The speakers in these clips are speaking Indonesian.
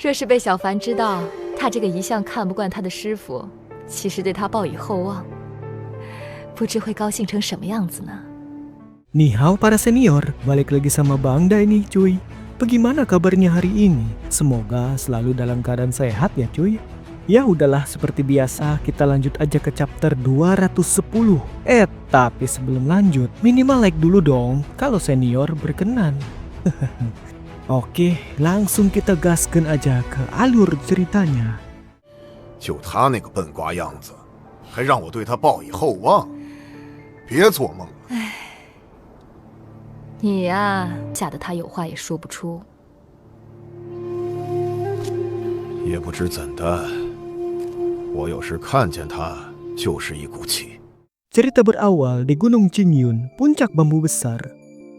若是被小凡知道他这个一向看不惯他的师傅，其实对他抱以厚望，不知会高兴成什么样子呢？ Ni hao para senior, balik lagi sama Bang Dai nih cuy. Bagaimana kabarnya hari ini? Semoga selalu dalam keadaan sehat ya cuy. Ya udahlah, seperti biasa kita lanjut aja ke chapter 210. Tapi sebelum lanjut minimal like dulu dong kalau senior berkenan. Oke, langsung kita gaskan aja ke alur ceritanya. 就他那个笨瓜样子，还让我对他抱以厚望？别做梦了！你呀，吓得他有话也说不出。也不知怎的，我有时看见他就是一股气。 Cerita berawal di Gunung Qingyun, puncak bambu besar.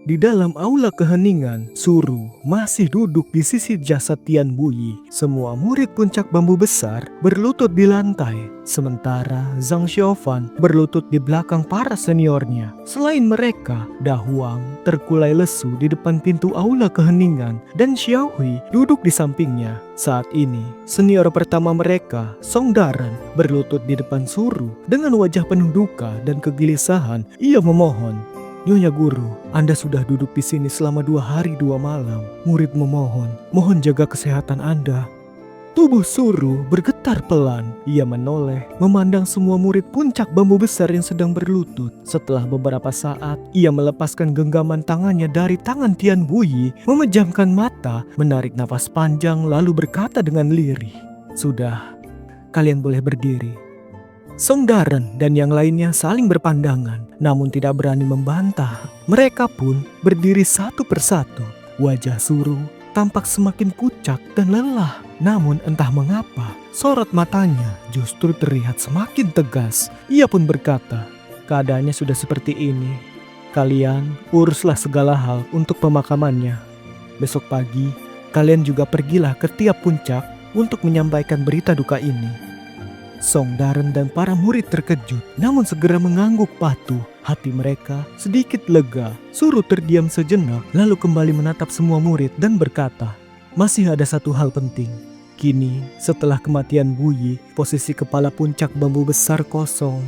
Di dalam aula keheningan, Suru masih duduk di sisi jasad Tian Buyi. Semua murid puncak bambu besar berlutut di lantai, sementara Zhang Xiaofan berlutut di belakang para seniornya. Selain mereka, Da Huang terkulai lesu di depan pintu aula keheningan dan Xiao Hui duduk di sampingnya. Saat ini, senior pertama mereka, Song Daren, berlutut di depan Suru. Dengan wajah penuh duka dan kegelisahan, ia memohon, "Nyonya Guru, Anda sudah duduk di sini selama 2 hari 2 malam. Murid memohon, mohon jaga kesehatan Anda." Tubuh Suru bergetar pelan. Ia menoleh, memandang semua murid puncak bambu besar yang sedang berlutut. Setelah beberapa saat, ia melepaskan genggaman tangannya dari tangan Tian Buyi, memejamkan mata, menarik nafas panjang lalu berkata dengan lirih, "Sudah, kalian boleh berdiri." Song Daren dan yang lainnya saling berpandangan, namun tidak berani membantah. Mereka pun berdiri satu persatu. Wajah Suru tampak semakin pucat dan lelah. Namun entah mengapa, sorot matanya justru terlihat semakin tegas. Ia pun berkata, "Keadaannya sudah seperti ini. Kalian uruslah segala hal untuk pemakamannya. Besok pagi, kalian juga pergilah ke tiap puncak untuk menyampaikan berita duka ini." Song Daren dan para murid terkejut, namun segera mengangguk patuh. Hati mereka sedikit lega. Suru terdiam sejenak, lalu kembali menatap semua murid dan berkata, "Masih ada satu hal penting. Kini, setelah kematian Buyi, posisi kepala puncak bambu besar kosong."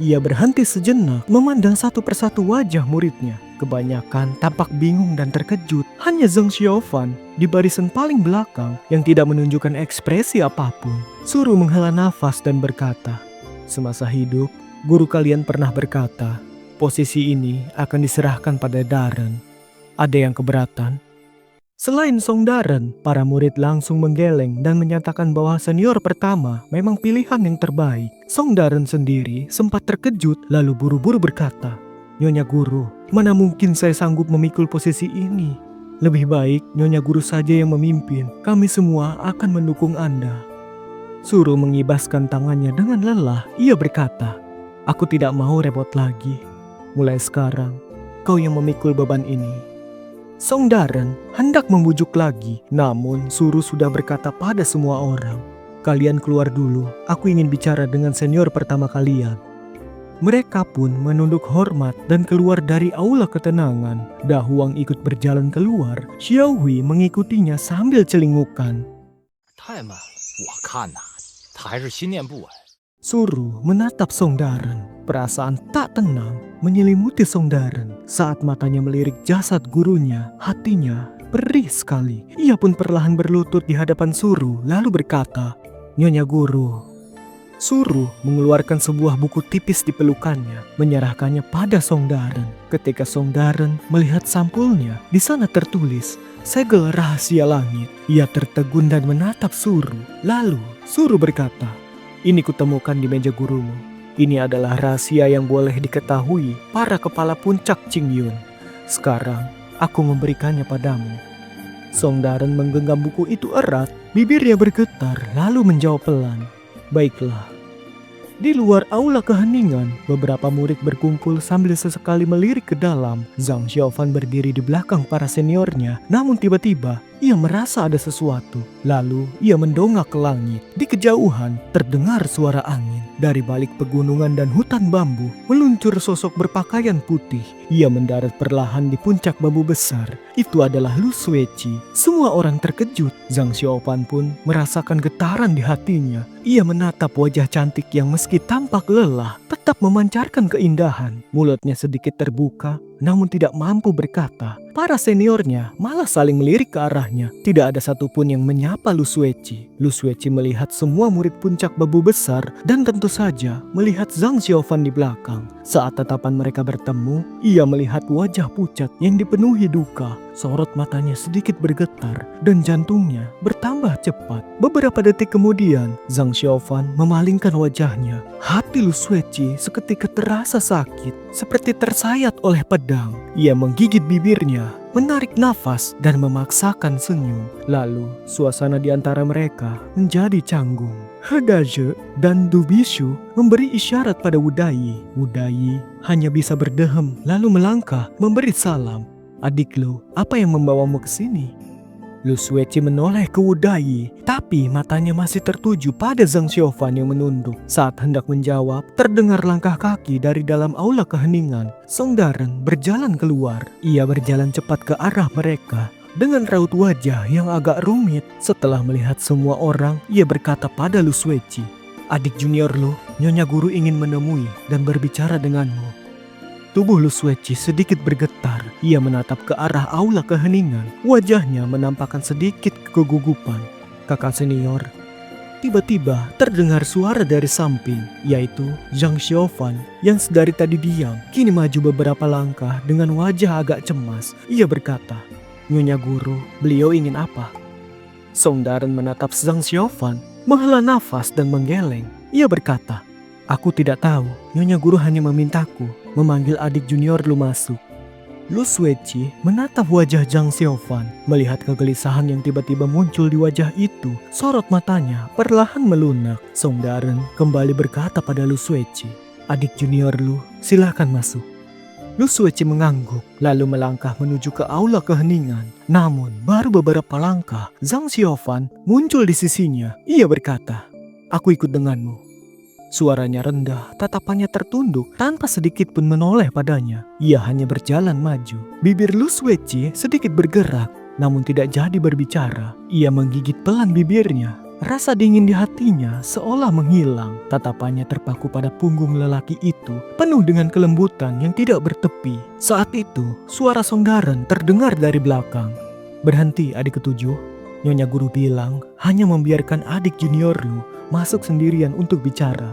Ia berhenti sejenak, memandang satu persatu wajah muridnya. Kebanyakan tampak bingung dan terkejut. Hanya Zhang Xiaofan di barisan paling belakang yang tidak menunjukkan ekspresi apapun. Suru menghela nafas dan berkata, "Semasa hidup, guru kalian pernah berkata, posisi ini akan diserahkan pada Daren. Ada yang keberatan?" Selain Song Daren, para murid langsung menggeleng dan menyatakan bahwa senior pertama memang pilihan yang terbaik. Song Daren sendiri sempat terkejut lalu buru-buru berkata, "Nyonya Guru, mana mungkin saya sanggup memikul posisi ini? Lebih baik Nyonya Guru saja yang memimpin. Kami semua akan mendukung Anda." Suru mengibaskan tangannya dengan lelah. Ia berkata, "Aku tidak mau repot lagi. Mulai sekarang, kau yang memikul beban ini." Song Daren hendak membujuk lagi, namun Suru sudah berkata pada semua orang, "Kalian keluar dulu, aku ingin bicara dengan senior pertama kalian." Mereka pun menunduk hormat dan keluar dari aula ketenangan. Da Huang ikut berjalan keluar, Xiao Hui mengikutinya sambil celingukan. 太慢了，我看呐，他还是心念不稳。 Suru menatap Song Daren. Perasaan tak tenang menyelimuti Song Daren. Saat matanya melirik jasad gurunya, hatinya perih sekali. Ia pun perlahan berlutut di hadapan Suru lalu berkata, "Nyonya Guru." Suru mengeluarkan sebuah buku tipis di pelukannya, menyerahkannya pada Song Daren. Ketika Song Daren melihat sampulnya, di sana tertulis, "Segel Rahasia Langit." Ia tertegun dan menatap Suru. Lalu Suru berkata, "Ini kutemukan di meja gurumu. Ini adalah rahasia yang boleh diketahui para kepala puncak Qingyun. Sekarang aku memberikannya padamu." Song Daren menggenggam buku itu erat, bibirnya bergetar lalu menjawab pelan, "Baiklah." Di luar aula keheningan, beberapa murid berkumpul sambil sesekali melirik ke dalam. Zhang Xiaofan berdiri di belakang para seniornya, namun tiba-tiba ia merasa ada sesuatu. Lalu ia mendongak ke langit. Di kejauhan terdengar suara angin. Dari balik pegunungan dan hutan bambu meluncur sosok berpakaian putih. Ia mendarat perlahan di puncak bambu besar. Itu adalah Lu Sueci. Semua orang terkejut. Zhang Xiaofan pun merasakan getaran di hatinya. Ia menatap wajah cantik yang meski tampak lelah, tetap memancarkan keindahan. Mulutnya sedikit terbuka, namun tidak mampu berkata. Para seniornya malah saling melirik ke arahnya. Tidak ada satupun yang menyapa Lu Sueci. Lu Sueci melihat semua murid puncak bambu besar dan tentu saja melihat Zhang Xiaofan di belakang. Saat tatapan mereka bertemu, ia melihat wajah pucat yang dipenuhi duka. Sorot matanya sedikit bergetar dan jantungnya bertambah cepat. Beberapa detik kemudian, Zhang Xiaofan memalingkan wajahnya. Hati Lu Sueci seketika terasa sakit, seperti tersayat oleh pedang. Ia menggigit bibirnya, menarik nafas dan memaksakan senyum. Lalu suasana di antara mereka menjadi canggung. Hedaje dan Du Bishu memberi isyarat pada Wudayi. Wudayi hanya bisa berdehem lalu melangkah memberi salam. Adik Lu, apa yang membawamu ke sini? Lu Sueci menoleh ke Wudayi, tapi matanya masih tertuju pada Zhang Xiaofan yang menunduk. Saat hendak menjawab, terdengar langkah kaki dari dalam aula keheningan. Song Daren berjalan keluar. Ia berjalan cepat ke arah mereka. Dengan raut wajah yang agak rumit, setelah melihat semua orang, ia berkata pada Lu Sueci, "Adik junior Lu, Nyonya Guru ingin menemui dan berbicara denganmu." Tubuh Lu Sueci sedikit bergetar. Ia menatap ke arah aula keheningan. Wajahnya menampakkan sedikit kegugupan. Kakak senior. Tiba-tiba terdengar suara dari samping, yaitu Zhang Xiaofan yang sedari tadi diam, kini maju beberapa langkah dengan wajah agak cemas. Ia berkata, "Nyonya Guru, beliau ingin apa?" Song Daren menatap Zhang Xiaofan, menghela nafas dan menggeleng. Ia berkata, "Aku tidak tahu, Nyonya Guru hanya memintaku memanggil adik junior Lu masuk." Lu Sueci menatap wajah Zhang Xiaofan. Melihat kegelisahan yang tiba-tiba muncul di wajah itu, sorot matanya perlahan melunak. Song Daren kembali berkata pada Lu Sueci, "Adik junior Lu, silakan masuk." Lu Sueci mengangguk, lalu melangkah menuju ke aula keheningan. Namun, baru beberapa langkah, Zhang Xiaofan muncul di sisinya. Ia berkata, "Aku ikut denganmu." Suaranya rendah, tatapannya tertunduk tanpa sedikit pun menoleh padanya. Ia hanya berjalan maju. Bibir Lu Sueci sedikit bergerak, namun tidak jadi berbicara. Ia menggigit pelan bibirnya. Rasa dingin di hatinya seolah menghilang. Tatapannya terpaku pada punggung lelaki itu, penuh dengan kelembutan yang tidak bertepi. Saat itu, suara Song Daren terdengar dari belakang. "Berhenti, adik ketujuh. Nyonya Guru bilang hanya membiarkan adik junior Lu masuk sendirian untuk bicara."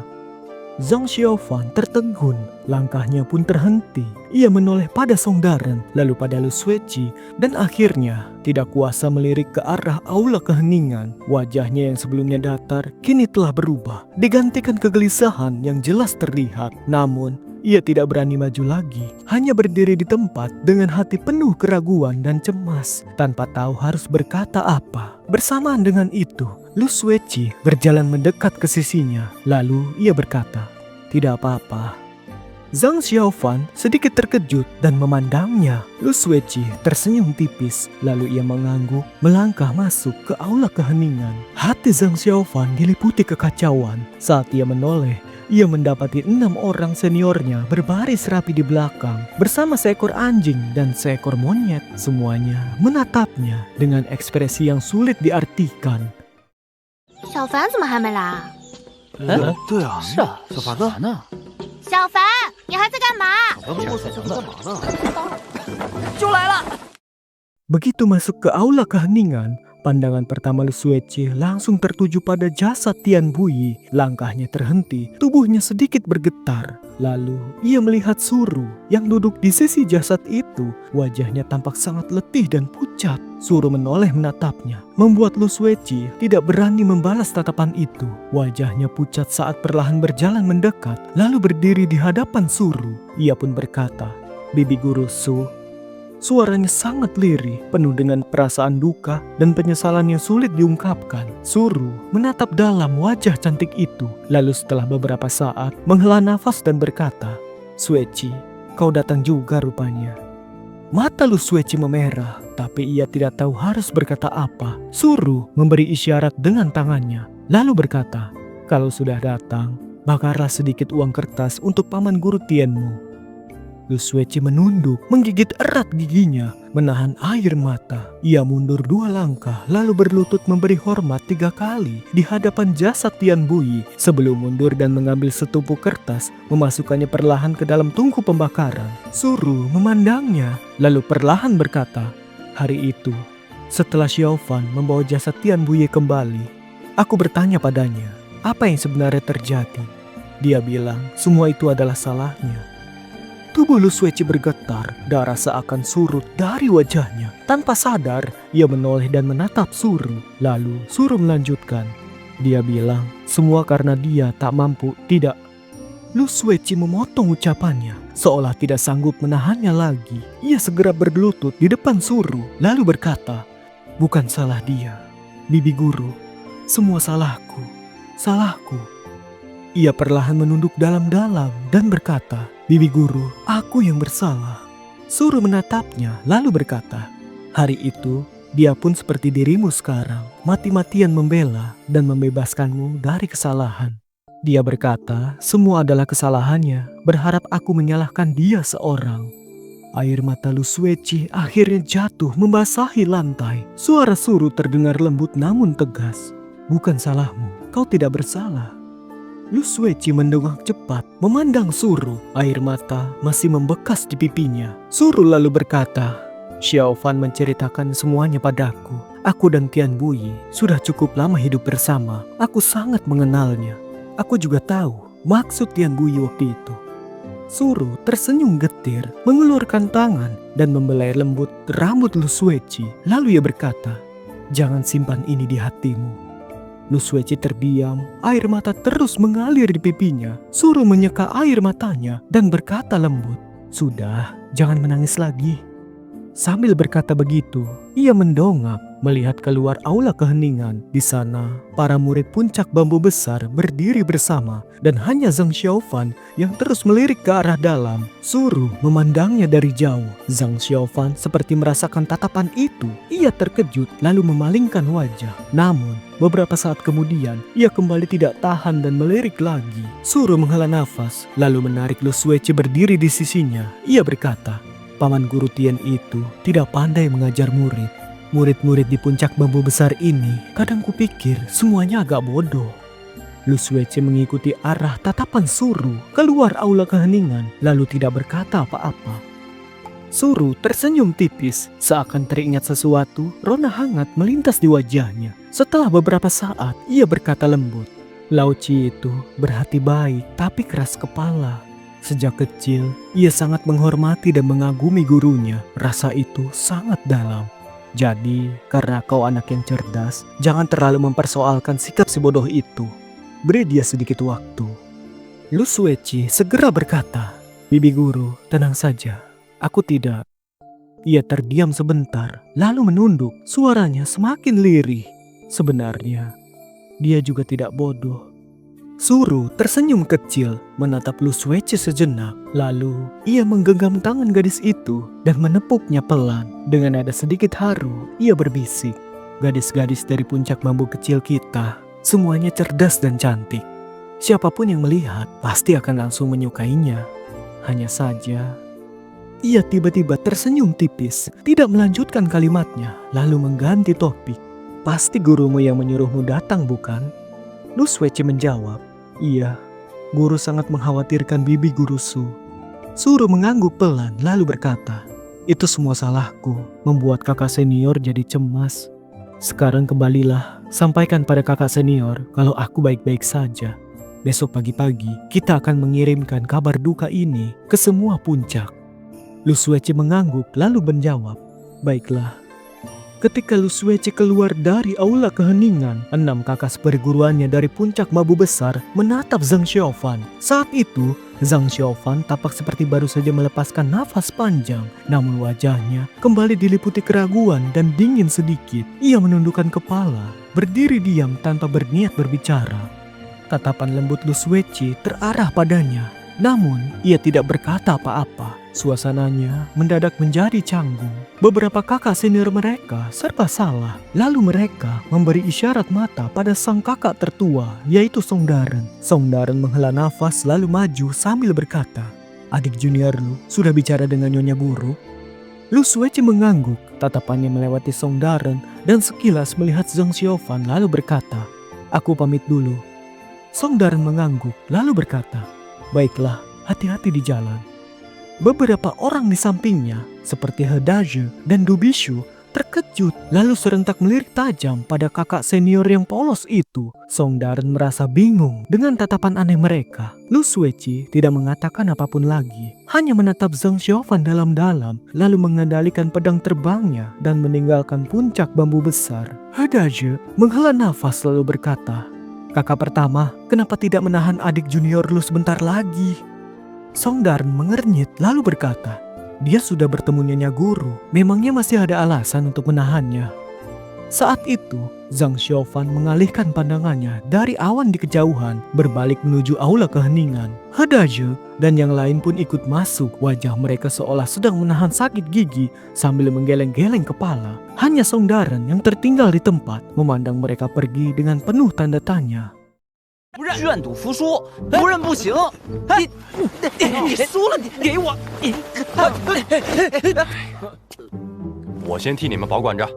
Zhang Xiaofan tertegun, langkahnya pun terhenti. Ia menoleh pada Song Daren, lalu pada Lu Sueci, dan akhirnya tidak kuasa melirik ke arah aula keheningan. Wajahnya yang sebelumnya datar kini telah berubah, digantikan kegelisahan yang jelas terlihat. Namun ia tidak berani maju lagi, hanya berdiri di tempat dengan hati penuh keraguan dan cemas, tanpa tahu harus berkata apa. Bersamaan dengan itu, Lu Sueci berjalan mendekat ke sisinya, lalu ia berkata, "Tidak apa-apa." Zhang Xiaofan sedikit terkejut dan memandangnya. Lu Sueci tersenyum tipis, lalu ia mengangguk melangkah masuk ke aula keheningan. Hati Zhang Xiaofan diliputi kekacauan. Saat ia menoleh, ia mendapati 6 orang seniornya berbaris rapi di belakang bersama seekor anjing dan seekor monyet. Semuanya menatapnya dengan ekspresi yang sulit diartikan. 小凡怎么还没来？对啊，是啊，小凡呢？呢？小凡，你还在干嘛？干嘛呢？就来了。 Begitu masuk ke aula keheningan, pandangan pertama Lu Sueci langsung tertuju pada jasad Tian Buyi. Langkahnya terhenti, tubuhnya sedikit bergetar. Lalu ia melihat Suru yang duduk di sisi jasad itu. Wajahnya tampak sangat letih dan pucat. Suru menoleh menatapnya, membuat Lu Sueci tidak berani membalas tatapan itu. Wajahnya pucat saat perlahan berjalan mendekat, lalu berdiri di hadapan Suru. Ia pun berkata, "Bibi Guru Su." Suaranya sangat lirih, penuh dengan perasaan duka dan penyesalan yang sulit diungkapkan. Suru menatap dalam wajah cantik itu, lalu setelah beberapa saat menghela nafas dan berkata, "Sueci, kau datang juga rupanya." Mata Lu Sueci memerah. Tetapi ia tidak tahu harus berkata apa. Suru memberi isyarat dengan tangannya, lalu berkata, "Kalau sudah datang, bakarlah sedikit uang kertas untuk paman guru Tianmu." Lu Sueci menunduk, menggigit erat giginya, menahan air mata. Ia mundur 2 langkah, lalu berlutut memberi hormat 3 kali di hadapan jasad Tian Buyi sebelum mundur dan mengambil setumpuk kertas, memasukkannya perlahan ke dalam tungku pembakaran. Suru memandangnya, lalu perlahan berkata, "Hari itu, setelah Xiao Fan membawa jasad Tian Buyi kembali, aku bertanya padanya, apa yang sebenarnya terjadi? Dia bilang semua itu adalah salahnya." Tubuh Lu Sueci bergetar, darah seakan surut dari wajahnya. Tanpa sadar, ia menoleh dan menatap Suru. Lalu Suru melanjutkan, "Dia bilang semua karena dia tak mampu, tidak." Lu Sueci memotong ucapannya, seolah tidak sanggup menahannya lagi. Ia segera berlutut di depan Suru, lalu berkata, "Bukan salah dia, bibi guru. Semua salahku, salahku." Ia perlahan menunduk dalam-dalam dan berkata, "Bibi guru, aku yang bersalah." Suru menatapnya lalu berkata, "Hari itu, dia pun seperti dirimu sekarang, mati-matian membela dan membebaskanmu dari kesalahan. Dia berkata, semua adalah kesalahannya, berharap aku menyalahkan dia seorang." Air mata Lu Sueci akhirnya jatuh membasahi lantai. Suara Suru terdengar lembut namun tegas, "Bukan salahmu, kau tidak bersalah." Lu Sueci mendongak cepat, memandang Suru. Air mata masih membekas di pipinya. Suru lalu berkata, "Xiao Fan menceritakan semuanya padaku. Aku dan Tian Buyi sudah cukup lama hidup bersama. Aku sangat mengenalnya. Aku juga tahu maksud Tian Buyi waktu itu." Suru tersenyum getir, mengulurkan tangan dan membelai lembut rambut Lu Sueci. Lalu ia berkata, "Jangan simpan ini di hatimu." Lu Sueci terdiam, air mata terus mengalir di pipinya. Suru menyeka air matanya dan berkata lembut, "Sudah, jangan menangis lagi." Sambil berkata begitu, ia mendongak melihat keluar aula keheningan. Di sana, para murid puncak bambu besar berdiri bersama dan hanya Zhang Xiaofan yang terus melirik ke arah dalam. Suru memandangnya dari jauh. Zhang Xiaofan seperti merasakan tatapan itu. Ia terkejut lalu memalingkan wajah. Namun, beberapa saat kemudian, ia kembali tidak tahan dan melirik lagi. Suru menghela nafas, lalu menarik Lu Sueci berdiri di sisinya. Ia berkata, "Paman guru Tian itu tidak pandai mengajar murid. Murid-murid di puncak bambu besar ini kadang kupikir semuanya agak bodoh." Lu Sueci mengikuti arah tatapan Suru keluar aula keheningan lalu tidak berkata apa-apa. Suru tersenyum tipis seakan teringat sesuatu. Rona hangat melintas di wajahnya. Setelah beberapa saat ia berkata lembut, "Lao Chi itu berhati baik tapi keras kepala. Sejak kecil, ia sangat menghormati dan mengagumi gurunya. Rasa itu sangat dalam. Jadi, karena kau anak yang cerdas, jangan terlalu mempersoalkan sikap si bodoh itu. Beri dia sedikit waktu." Lu Sueci segera berkata, "Bibi guru, tenang saja. Aku tidak." Ia terdiam sebentar, lalu menunduk. Suaranya semakin lirih. Sebenarnya, dia juga tidak bodoh. Suru tersenyum kecil, menatap Lu Sueci sejenak. Lalu ia menggenggam tangan gadis itu dan menepuknya pelan. Dengan nada sedikit haru, ia berbisik, "Gadis-gadis dari puncak bambu kecil kita, semuanya cerdas dan cantik. Siapapun yang melihat pasti akan langsung menyukainya. Hanya saja..." Ia tiba-tiba tersenyum tipis, tidak melanjutkan kalimatnya, lalu mengganti topik. "Pasti gurumu yang menyuruhmu datang, bukan?" Lu Sueci menjawab, "Iya, guru sangat mengkhawatirkan bibi guru Su." Suru mengangguk pelan lalu berkata, "Itu semua salahku, membuat kakak senior jadi cemas. Sekarang kembalilah, sampaikan pada kakak senior kalau aku baik-baik saja. Besok pagi-pagi kita akan mengirimkan kabar duka ini ke semua puncak." Lu Sueci mengangguk lalu menjawab, "Baiklah." Ketika Lu Sueci keluar dari aula keheningan, 6 kakak seperguruannya dari puncak bambu besar menatap Zhang Xiaofan. Saat itu, Zhang Xiaofan tampak seperti baru saja melepaskan nafas panjang. Namun wajahnya kembali diliputi keraguan dan dingin sedikit. Ia menundukkan kepala, berdiri diam tanpa berniat berbicara. Tatapan lembut Lu Sueci terarah padanya. Namun, ia tidak berkata apa-apa. Suasananya mendadak menjadi canggung. Beberapa kakak senior mereka serba salah. Lalu mereka memberi isyarat mata pada sang kakak tertua, yaitu Song Daren. Song Daren menghela nafas lalu maju sambil berkata, "Adik junior lu sudah bicara dengan Nyonya Guru?" Lu Sueci mengangguk, tatapannya melewati Song Daren dan sekilas melihat Zhang Xiaofan lalu berkata, "Aku pamit dulu." Song Daren mengangguk lalu berkata, "Baiklah, hati-hati di jalan." Beberapa orang di sampingnya, seperti He Daje dan Du Bishu, terkejut lalu serentak melirik tajam pada kakak senior yang polos itu. Song Daren merasa bingung dengan tatapan aneh mereka. Lu Sueci tidak mengatakan apapun lagi, hanya menatap Zhang Xiaofan dalam-dalam lalu mengendalikan pedang terbangnya dan meninggalkan puncak bambu besar. He Daje menghela nafas lalu berkata, "Kakak pertama, kenapa tidak menahan adik junior lu sebentar lagi?" Song Daren mengernyit lalu berkata, "Dia sudah bertemu Nyonya Guru, memangnya masih ada alasan untuk menahannya." Saat itu, Zhang Xiaofan mengalihkan pandangannya dari awan di kejauhan berbalik menuju aula keheningan. He Daje dan yang lain pun ikut masuk. Wajah mereka seolah sedang menahan sakit gigi sambil menggeleng-geleng kepala. Hanya Song Daren yang tertinggal di tempat memandang mereka pergi dengan penuh tanda tanya. 愿赌服输，不认不行。你输了，你给我，我先替你们保管着。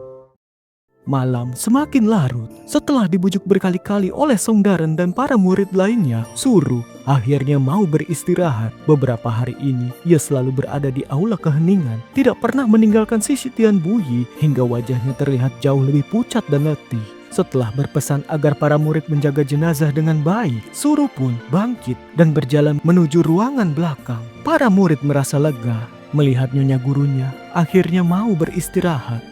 Malam semakin larut. Setelah dibujuk berkali-kali oleh Song Daren dan para murid lainnya, Suru akhirnya mau beristirahat. Beberapa hari ini, ia selalu berada di aula keheningan, tidak pernah meninggalkan sisi Tian Buyi hingga wajahnya terlihat jauh lebih pucat dan letih. Setelah berpesan agar para murid menjaga jenazah dengan baik, Suru pun bangkit dan berjalan menuju ruangan belakang. Para murid merasa lega melihat Nyonya Gurunya akhirnya mau beristirahat.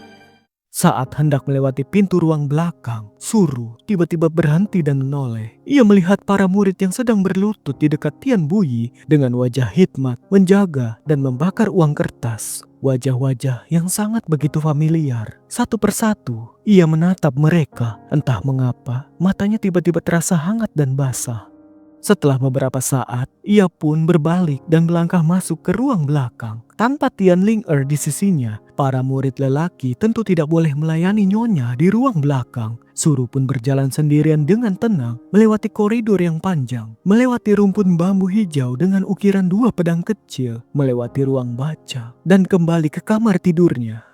Saat hendak melewati pintu ruang belakang, Suru tiba-tiba berhenti dan menoleh. Ia melihat para murid yang sedang berlutut di dekat Tian Buyi dengan wajah hikmat, menjaga dan membakar uang kertas. Wajah-wajah yang sangat begitu familiar. Satu persatu, ia menatap mereka. Entah mengapa, matanya tiba-tiba terasa hangat dan basah. Setelah beberapa saat, ia pun berbalik dan melangkah masuk ke ruang belakang. Tanpa Tian Ling-er di sisinya, para murid lelaki tentu tidak boleh melayani Nyonya di ruang belakang. Suru pun berjalan sendirian dengan tenang, melewati koridor yang panjang, melewati rumpun bambu hijau dengan ukiran 2 pedang kecil, melewati ruang baca, dan kembali ke kamar tidurnya.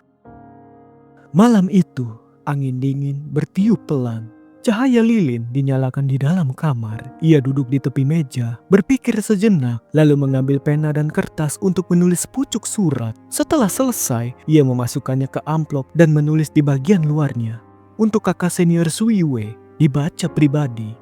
Malam itu, angin dingin bertiup pelan. Cahaya lilin dinyalakan di dalam kamar. Ia duduk di tepi meja, berpikir sejenak, lalu mengambil pena dan kertas untuk menulis pucuk surat. Setelah selesai, ia memasukkannya ke amplop dan menulis di bagian luarnya. Untuk kakak senior Sui Wei, dibaca pribadi.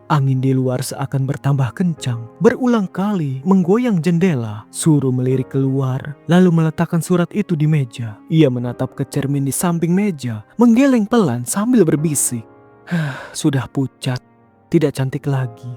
Angin di luar seakan bertambah kencang, berulang kali menggoyang jendela. Suru melirik keluar, lalu meletakkan surat itu di meja. Ia menatap ke cermin di samping meja, menggeleng pelan sambil berbisik. Sudah pucat, tidak cantik lagi.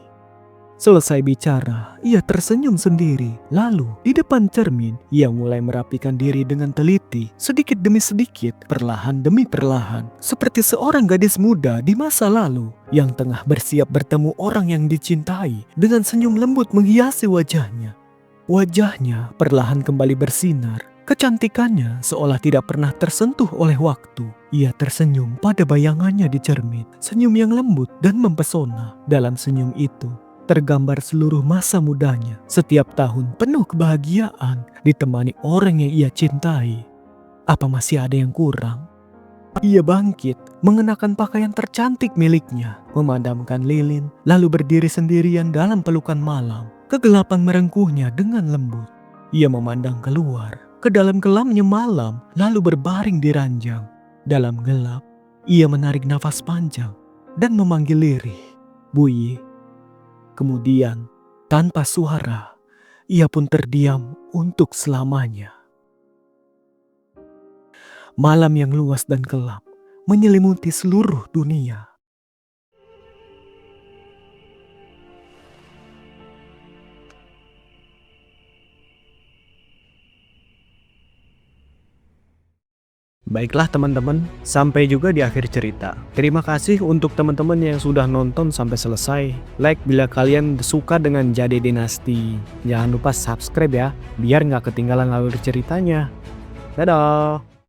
Selesai bicara, ia tersenyum sendiri. Lalu, di depan cermin, ia mulai merapikan diri dengan teliti, sedikit demi sedikit, perlahan demi perlahan. Seperti seorang gadis muda di masa lalu, yang tengah bersiap bertemu orang yang dicintai, dengan senyum lembut menghiasi wajahnya. Wajahnya perlahan kembali bersinar. Kecantikannya seolah tidak pernah tersentuh oleh waktu. Ia tersenyum pada bayangannya di cermin. Senyum yang lembut dan mempesona. Dalam senyum itu tergambar seluruh masa mudanya. Setiap tahun penuh kebahagiaan, ditemani orang yang ia cintai. Apa masih ada yang kurang? Ia bangkit, mengenakan pakaian tercantik miliknya, memadamkan lilin, lalu berdiri sendirian dalam pelukan malam. Kegelapan merengkuhnya dengan lembut. Ia memandang keluar ke dalam kelamnya malam, lalu berbaring di ranjang. Dalam gelap, ia menarik nafas panjang dan memanggil lirih, "Buyi." Kemudian, tanpa suara, ia pun terdiam untuk selamanya. Malam yang luas dan gelap menyelimuti seluruh dunia. Baiklah teman-teman, sampai juga di akhir cerita. Terima kasih untuk teman-teman yang sudah nonton sampai selesai. Like bila kalian suka dengan Jade Dinasti. Jangan lupa subscribe ya, biar nggak ketinggalan alur ceritanya. Dadah!